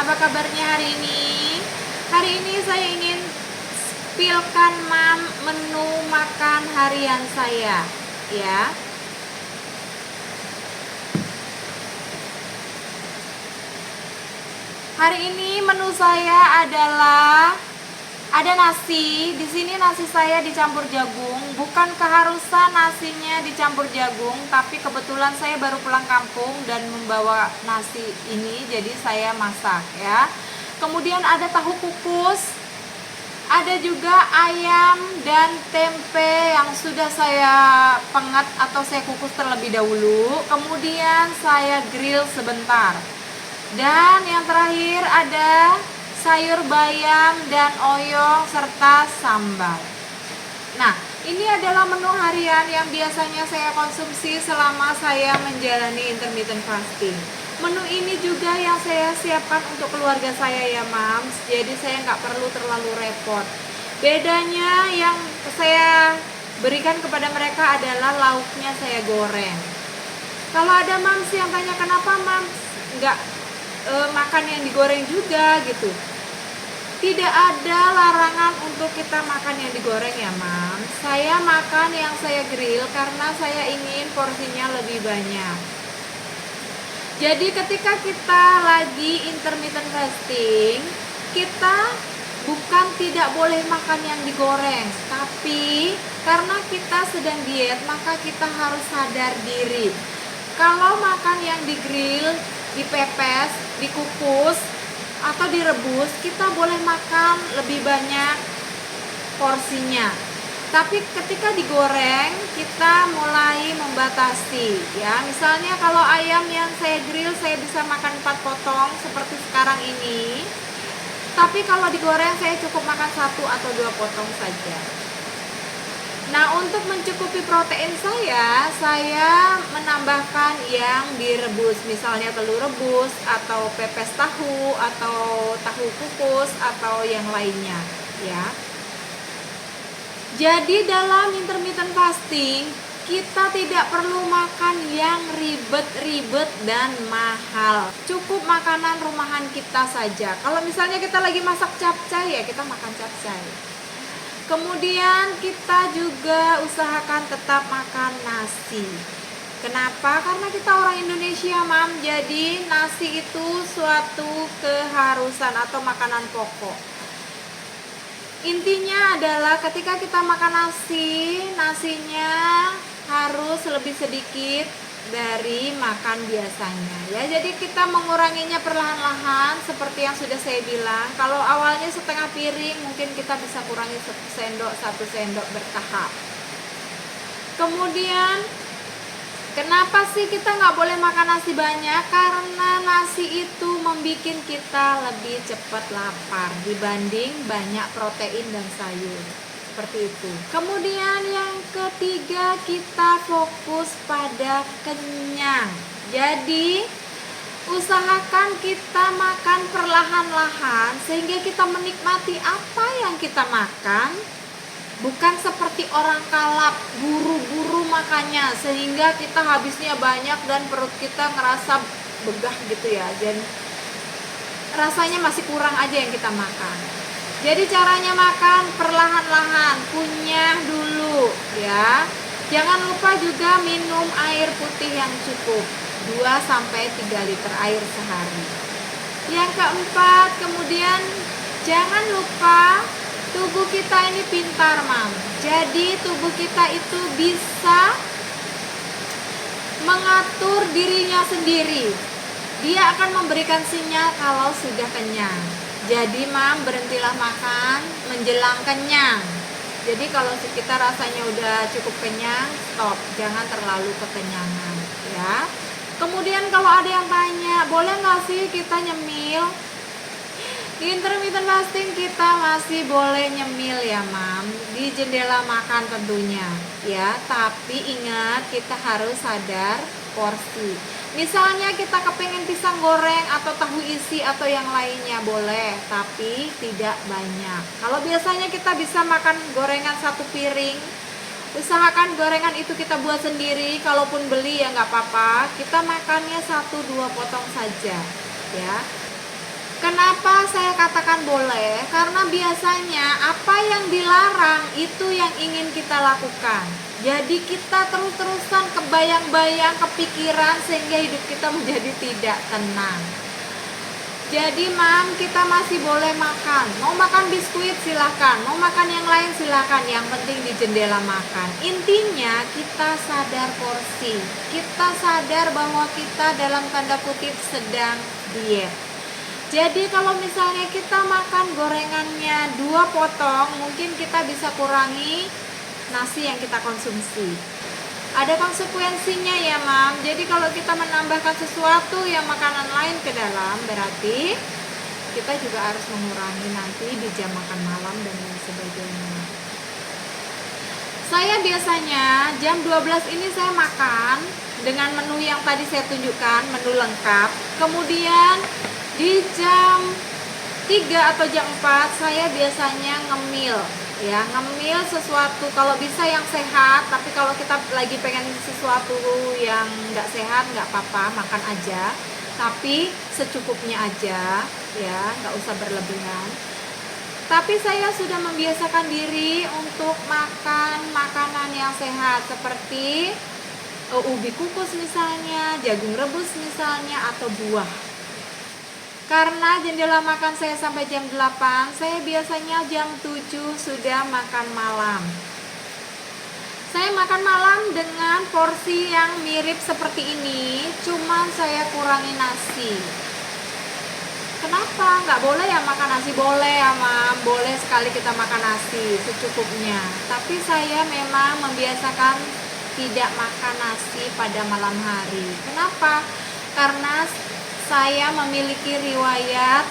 apa kabarnya hari ini? Hari ini saya ingin spilkan menu makan harian saya, ya. Hari ini menu saya adalah ada nasi. Di sini nasi saya dicampur jagung. Bukan keharusan nasinya dicampur jagung, tapi kebetulan saya baru pulang kampung dan membawa nasi ini, jadi saya masak, ya. Kemudian ada tahu kukus, ada juga ayam dan tempe yang sudah saya pengat atau saya kukus terlebih dahulu. Kemudian saya grill sebentar. Dan yang terakhir ada sayur bayam dan oyong serta sambal. Nah, ini adalah menu harian yang biasanya saya konsumsi selama saya menjalani intermittent fasting. Menu ini juga yang saya siapkan untuk keluarga saya, ya Mams. Jadi saya nggak perlu terlalu repot. Bedanya yang saya berikan kepada mereka adalah lauknya saya goreng. Kalau ada Mams yang tanya kenapa Mams nggak makan yang digoreng juga gitu, tidak ada larangan untuk kita makan yang digoreng, ya Mam. Saya makan yang saya grill karena saya ingin porsinya lebih banyak. Jadi ketika kita lagi intermittent fasting, kita bukan tidak boleh makan yang digoreng, tapi karena kita sedang diet, maka kita harus sadar diri. Kalau makan yang digrill, dipepes, dikukus, atau direbus, kita boleh makan lebih banyak porsinya. Tapi ketika digoreng, kita mulai membatasi, ya. Misalnya kalau ayam yang saya grill, saya bisa makan 4 potong seperti sekarang ini. Tapi kalau digoreng, saya cukup makan 1 atau 2 potong saja. Nah, untuk mencukupi protein saya menambahkan yang direbus, misalnya telur rebus atau pepes tahu atau tahu kukus atau yang lainnya, ya. Jadi dalam intermittent fasting kita tidak perlu makan yang ribet-ribet dan mahal. Cukup makanan rumahan kita saja. Kalau misalnya kita lagi masak capcay, ya kita makan capcay. Kemudian kita juga usahakan tetap makan nasi. Kenapa? Karena kita orang Indonesia, Mam. Jadi nasi itu suatu keharusan atau makanan pokok. Intinya adalah ketika kita makan nasi, nasinya harus lebih sedikit dari makan biasanya, ya. Jadi kita menguranginya perlahan-lahan seperti yang sudah saya bilang. Kalau awalnya setengah piring, mungkin kita bisa kurangi 1 sendok bertahap. Kemudian kenapa sih kita nggak boleh makan nasi banyak? Karena nasi itu membuat kita lebih cepat lapar dibanding banyak protein dan sayur. Seperti itu. Kemudian yang ketiga, kita fokus pada kenyang. Jadi usahakan kita makan perlahan-lahan sehingga kita menikmati apa yang kita makan, bukan seperti orang kalap buru-buru makannya sehingga kita habisnya banyak dan perut kita ngerasa begah gitu, ya. Dan rasanya masih kurang aja yang kita makan. Jadi caranya makan perlahan-lahan, kunyah dulu, ya. Jangan lupa juga minum air putih yang cukup, 2-3 liter air sehari. Yang keempat, kemudian jangan lupa tubuh kita ini pintar, Mam. Jadi tubuh kita itu bisa mengatur dirinya sendiri. Dia akan memberikan sinyal kalau sudah kenyang. Jadi Mam, berhentilah makan menjelang kenyang. Jadi kalau kita rasanya udah cukup kenyang, stop, jangan terlalu kekenyangan, ya. Kemudian kalau ada yang tanya, boleh nggak sih kita nyemil? Di intermittent fasting kita masih boleh nyemil, ya Mam, di jendela makan tentunya, ya. Tapi ingat, kita harus sadar porsi. Misalnya kita kepengen pisang goreng atau tahu isi atau yang lainnya, boleh, tapi tidak banyak. Kalau biasanya kita bisa makan gorengan 1 piring, usahakan gorengan itu kita buat sendiri. Kalaupun beli ya nggak apa-apa, kita makannya 1-2 potong saja, ya. Kenapa saya katakan boleh? Karena biasanya apa yang dilarang itu yang ingin kita lakukan. Jadi kita terus-terusan kebayang-bayang, kepikiran sehingga hidup kita menjadi tidak tenang. Jadi mam, kita masih boleh makan. Mau makan biskuit silahkan, mau makan yang lain silahkan. Yang penting di jendela makan. Intinya kita sadar porsi. Kita sadar bahwa kita dalam tanda kutip sedang diet. Jadi kalau misalnya kita makan gorengannya 2 potong, mungkin kita bisa kurangi nasi yang kita konsumsi. Ada konsekuensinya ya mam. Jadi kalau kita menambahkan sesuatu yang makanan lain ke dalam, berarti kita juga harus mengurangi nanti di jam makan malam dan lain sebagainya. Saya biasanya jam 12 ini saya makan dengan menu yang tadi saya tunjukkan, menu lengkap. Kemudian di jam 3 atau jam 4 saya biasanya ngemil ya, ngemil sesuatu kalau bisa yang sehat, tapi kalau kita lagi pengen sesuatu yang nggak sehat nggak apa-apa, makan aja tapi secukupnya aja ya, nggak usah berlebihan. Tapi saya sudah membiasakan diri untuk makan makanan yang sehat seperti ubi kukus misalnya, jagung rebus misalnya, atau buah. Karena jendela makan saya sampai jam 8, saya biasanya jam 7 sudah makan malam. Saya makan malam dengan porsi yang mirip seperti ini, cuman saya kurangi nasi. Kenapa? Nggak boleh ya makan nasi? Boleh ya mam, boleh sekali kita makan nasi secukupnya. Tapi saya memang membiasakan tidak makan nasi pada malam hari. Kenapa? Karena saya memiliki riwayat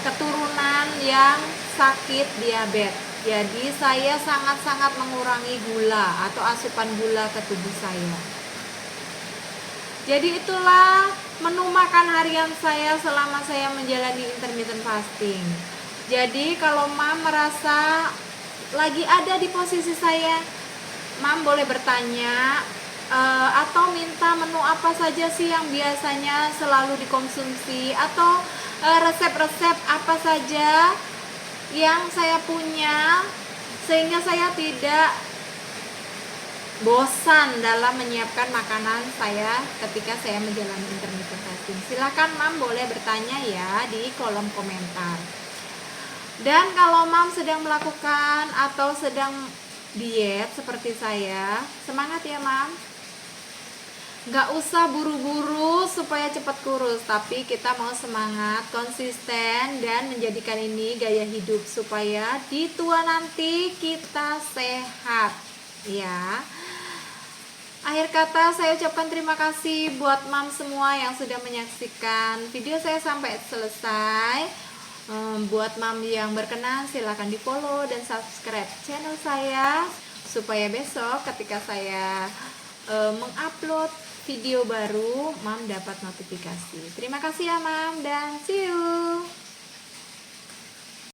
keturunan yang sakit diabetes. Jadi saya sangat-sangat mengurangi gula atau asupan gula ke tubuh saya. Jadi itulah menu makan harian saya selama saya menjalani intermittent fasting. Jadi kalau mam merasa lagi ada di posisi saya, mam boleh bertanya atau minta menu apa saja sih yang biasanya selalu dikonsumsi, atau resep-resep apa saja yang saya punya sehingga saya tidak bosan dalam menyiapkan makanan saya ketika saya menjalani intermittent fasting. Silahkan mam boleh bertanya ya di kolom komentar. Dan kalau mam sedang melakukan atau sedang diet seperti saya, semangat ya mam. Gak usah buru-buru supaya cepat kurus, tapi kita mau semangat, konsisten, dan menjadikan ini gaya hidup supaya di tua nanti kita sehat ya. Akhir kata saya ucapkan terima kasih buat mam semua yang sudah menyaksikan video saya sampai selesai. Buat mam yang berkenan silahkan di follow dan subscribe channel saya supaya besok ketika saya mengupload video baru mam dapat notifikasi. Terima kasih ya mam, dan see you.